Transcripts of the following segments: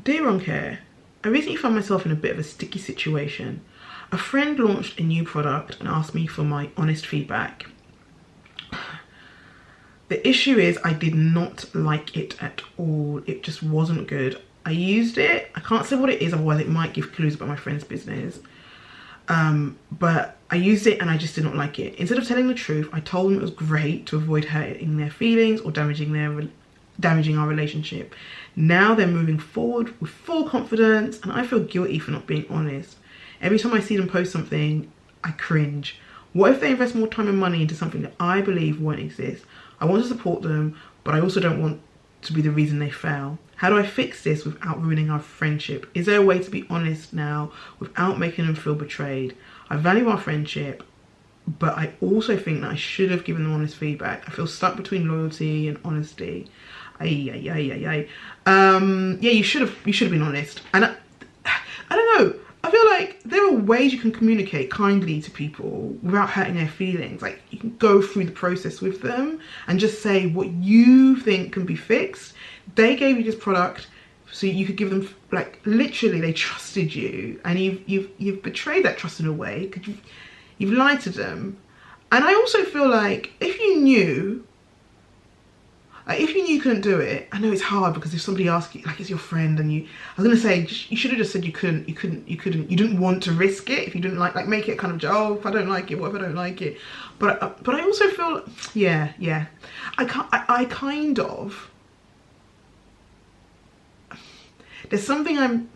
Dear Ronke, I recently found myself in a bit of a sticky situation. A friend launched a new product and asked me for my honest feedback. The issue is I did not like it at all. It just wasn't good. I used it. I can't say what it is, otherwise it might give clues about my friend's business. But I used it and I just did not like it. Instead of telling the truth, I told them it was great to avoid hurting their feelings or damaging our relationship. Now they're moving forward with full confidence and I feel guilty for not being honest. Every time I see them post something, I cringe. What if they invest more time and money into something that I believe won't exist? I want to support them, but I also don't want to be the reason they fail. How do I fix this without ruining our friendship? Is there a way to be honest now without making them feel betrayed? I value our friendship, but I also think that I should have given them honest feedback. I feel stuck between loyalty and honesty. Yeah, you should have been honest. And I don't know. I feel like there are ways you can communicate kindly to people without hurting their feelings. Like, you can go through the process with them and just say what you think can be fixed. They gave you this product so you could give them, like, literally they trusted you, and you've betrayed that trust in a way because you've lied to them. And I also feel like if you knew you couldn't do it, I know it's hard because if somebody asks you, like, it's your friend, and I was gonna say you should have just said you didn't want to risk it if you didn't like make it kind of, oh, if I don't like it, what if I don't like it? But I also feel, yeah, I kind of, there's something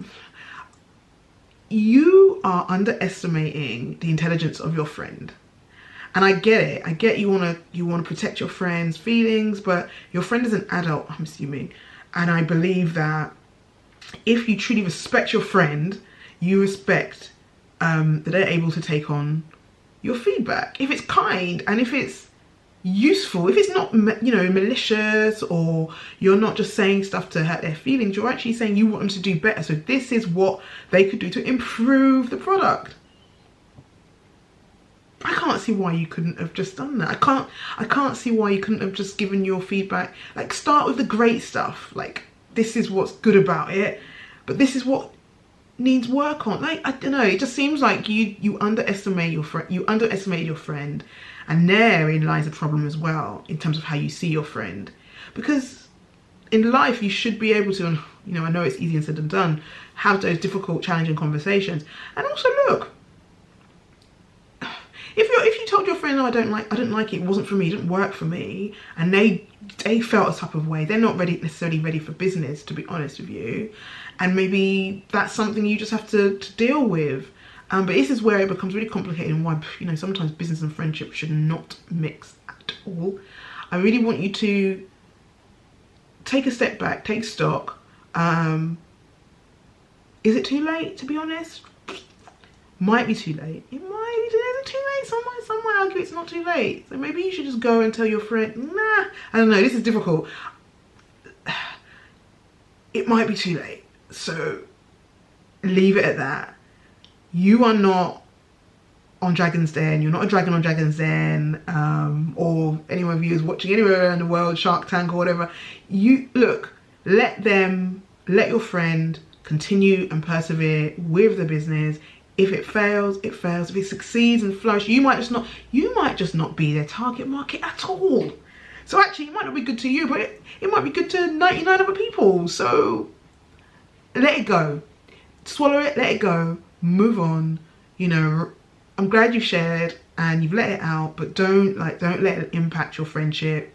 you are underestimating the intelligence of your friend. And I get it. I get you wanna protect your friend's feelings, but your friend is an adult, I'm assuming. And I believe that if you truly respect your friend, you respect that they're able to take on your feedback. If it's kind and if it's useful, if it's not, malicious, or you're not just saying stuff to hurt their feelings, you're actually saying you want them to do better. So this is what they could do to improve the product. I can't see why you couldn't have just done that. I can't see why you couldn't have just given your feedback. Like, start with the great stuff. Like, this is what's good about it, but this is what needs work on. Like, I don't know. It just seems like you underestimate your friend. You underestimated your friend, and therein lies a problem as well in terms of how you see your friend. Because in life, you should be able to, I know it's easier said than done, have those difficult, challenging conversations. And also, look. If you told your friend, I didn't like it, it wasn't for me, it didn't work for me, and they felt a type of way, they're not necessarily ready for business, to be honest with you, and maybe that's something you just have to deal with. But this is where it becomes really complicated, and why sometimes business and friendship should not mix at all. I really want you to take a step back, take stock. Is it too late, to be honest? Might be too late. It might be too late. Some might argue it's not too late. So maybe you should just go and tell your friend, nah, I don't know, this is difficult. It might be too late. So leave it at that. You are not on Dragon's Den. You're not a dragon on Dragon's Den, or anyone of you is watching anywhere around the world, Shark Tank or whatever. Let your friend continue and persevere with the business. If it fails, it fails. If it succeeds and flourishes, you might just not be their target market at all. So actually, it might not be good to you, but it might be good to 99 other people. So let it go. Swallow it, let it go, move on. I'm glad you shared and you've let it out, but don't let it impact your friendship.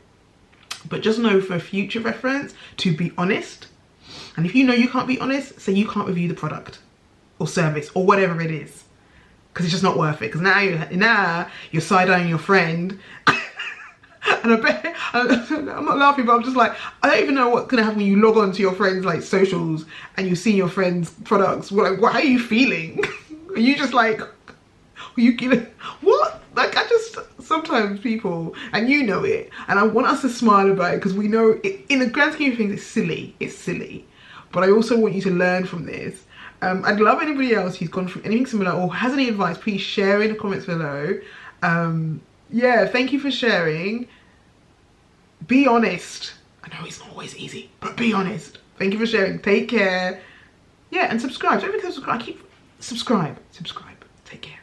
But just know, for future reference, to be honest. And if you know you can't be honest, say you can't review the product or service or whatever it is, because it's just not worth it. Because now you're side-eyeing your friend. And I bet, I'm not laughing, but I'm just like, I don't even know what's gonna happen when you log on to your friends' like socials and you see your friends' products. How are you feeling? Are you just like, what? Like, sometimes people, and you know it, and I want us to smile about it because we know it, in the grand scheme of things, it's silly. But I also want you to learn from this. I'd love anybody else who's gone through anything similar or has any advice, please share in the comments below. Yeah, thank you for sharing. Be honest. I know it's not always easy, but be honest. Thank you for sharing. Take care. Yeah, and subscribe. Don't forget to subscribe. Subscribe. Take care.